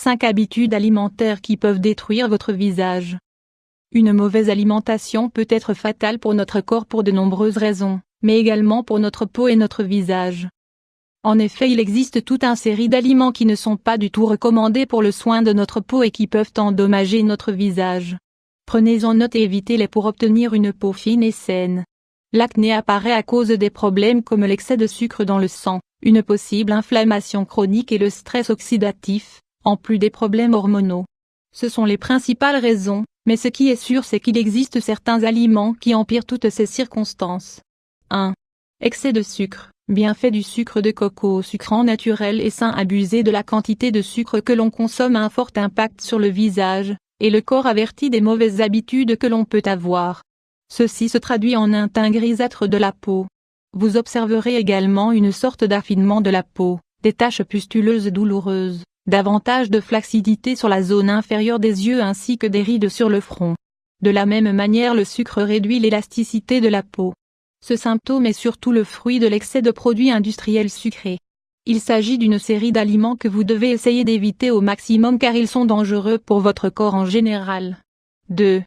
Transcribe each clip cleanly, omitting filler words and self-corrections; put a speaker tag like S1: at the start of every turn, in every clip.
S1: 5 habitudes alimentaires qui peuvent détruire votre visage. Une mauvaise alimentation peut être fatale pour notre corps pour de nombreuses raisons, mais également pour notre peau et notre visage. En effet, il existe toute une série d'aliments qui ne sont pas du tout recommandés pour le soin de notre peau et qui peuvent endommager notre visage. Prenez-en note et évitez-les pour obtenir une peau fine et saine. L'acné apparaît à cause des problèmes comme l'excès de sucre dans le sang, une possible inflammation chronique et le stress oxydatif, en plus des problèmes hormonaux. Ce sont les principales raisons, mais ce qui est sûr c'est qu'il existe certains aliments qui empirent toutes ces circonstances. 1. Excès de sucre. Bienfait du sucre de coco. Sucrant naturel et sain. Abuser de la quantité de sucre que l'on consomme a un fort impact sur le visage, et le corps avertit des mauvaises habitudes que l'on peut avoir. Ceci se traduit en un teint grisâtre de la peau. Vous observerez également une sorte d'affinement de la peau, des taches pustuleuses douloureuses, davantage de flacidité sur la zone inférieure des yeux ainsi que des rides sur le front. De la même manière, le sucre réduit l'élasticité de la peau. Ce symptôme est surtout le fruit de l'excès de produits industriels sucrés. Il s'agit d'une série d'aliments que vous devez essayer d'éviter au maximum car ils sont dangereux pour votre corps en général. 2.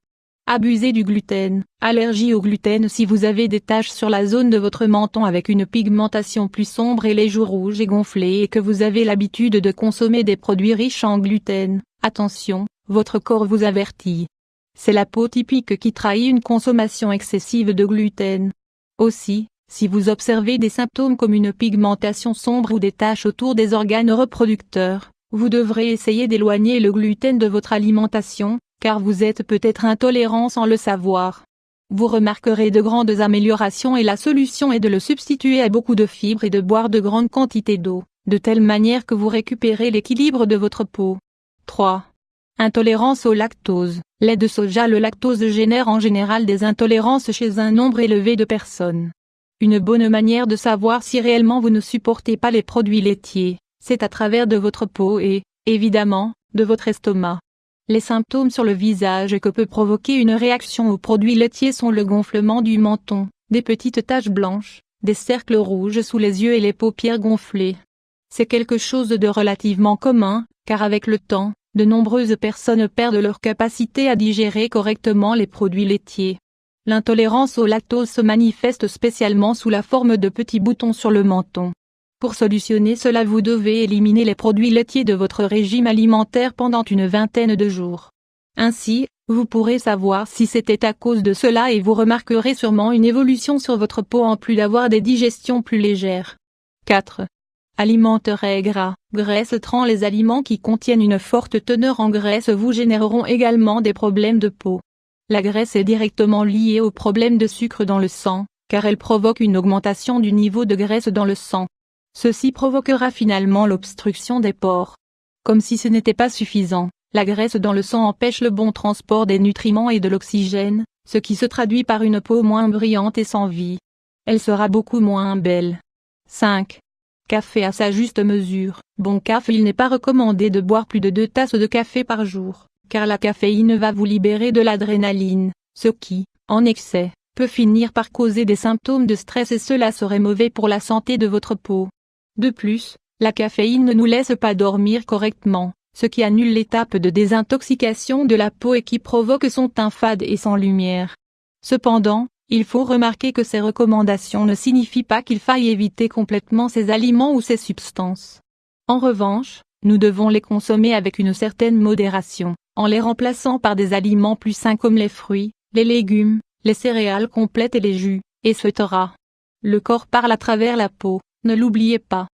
S1: Abuser du gluten. Allergie au gluten. Si vous avez des taches sur la zone de votre menton avec une pigmentation plus sombre et les joues rouges et gonflées et que vous avez l'habitude de consommer des produits riches en gluten, attention, votre corps vous avertit. C'est la peau typique qui trahit une consommation excessive de gluten. Aussi, si vous observez des symptômes comme une pigmentation sombre ou des taches autour des organes reproducteurs, vous devrez essayer d'éloigner le gluten de votre alimentation, car vous êtes peut-être intolérant sans le savoir. Vous remarquerez de grandes améliorations et la solution est de le substituer à beaucoup de fibres et de boire de grandes quantités d'eau, de telle manière que vous récupérez l'équilibre de votre peau. 3. Intolérance au lactose. Lait de soja. Le lactose génère en général des intolérances chez un nombre élevé de personnes. Une bonne manière de savoir si réellement vous ne supportez pas les produits laitiers, c'est à travers de votre peau et, évidemment, de votre estomac. Les symptômes sur le visage que peut provoquer une réaction aux produits laitiers sont le gonflement du menton, des petites taches blanches, des cercles rouges sous les yeux et les paupières gonflées. C'est quelque chose de relativement commun, car avec le temps, de nombreuses personnes perdent leur capacité à digérer correctement les produits laitiers. L'intolérance au lactose se manifeste spécialement sous la forme de petits boutons sur le menton. Pour solutionner cela, vous devez éliminer les produits laitiers de votre régime alimentaire pendant une vingtaine de jours. Ainsi, vous pourrez savoir si c'était à cause de cela et vous remarquerez sûrement une évolution sur votre peau en plus d'avoir des digestions plus légères. 4. Aliments et gras. Graisse trans. Les aliments qui contiennent une forte teneur en graisse vous généreront également des problèmes de peau. La graisse est directement liée au problème de sucre dans le sang, car elle provoque une augmentation du niveau de graisse dans le sang. Ceci provoquera finalement l'obstruction des pores. Comme si ce n'était pas suffisant, la graisse dans le sang empêche le bon transport des nutriments et de l'oxygène, ce qui se traduit par une peau moins brillante et sans vie. Elle sera beaucoup moins belle. 5. Café à sa juste mesure. Bon café. Il n'est pas recommandé de boire plus de 2 tasses de café par jour, car la caféine va vous libérer de l'adrénaline, ce qui, en excès, peut finir par causer des symptômes de stress et cela serait mauvais pour la santé de votre peau. De plus, la caféine ne nous laisse pas dormir correctement, ce qui annule l'étape de désintoxication de la peau et qui provoque son teint fade et sans lumière. Cependant, il faut remarquer que ces recommandations ne signifient pas qu'il faille éviter complètement ces aliments ou ces substances. En revanche, nous devons les consommer avec une certaine modération, en les remplaçant par des aliments plus sains comme les fruits, les légumes, les céréales complètes et les jus, etc. Le corps parle à travers la peau, ne l'oubliez pas.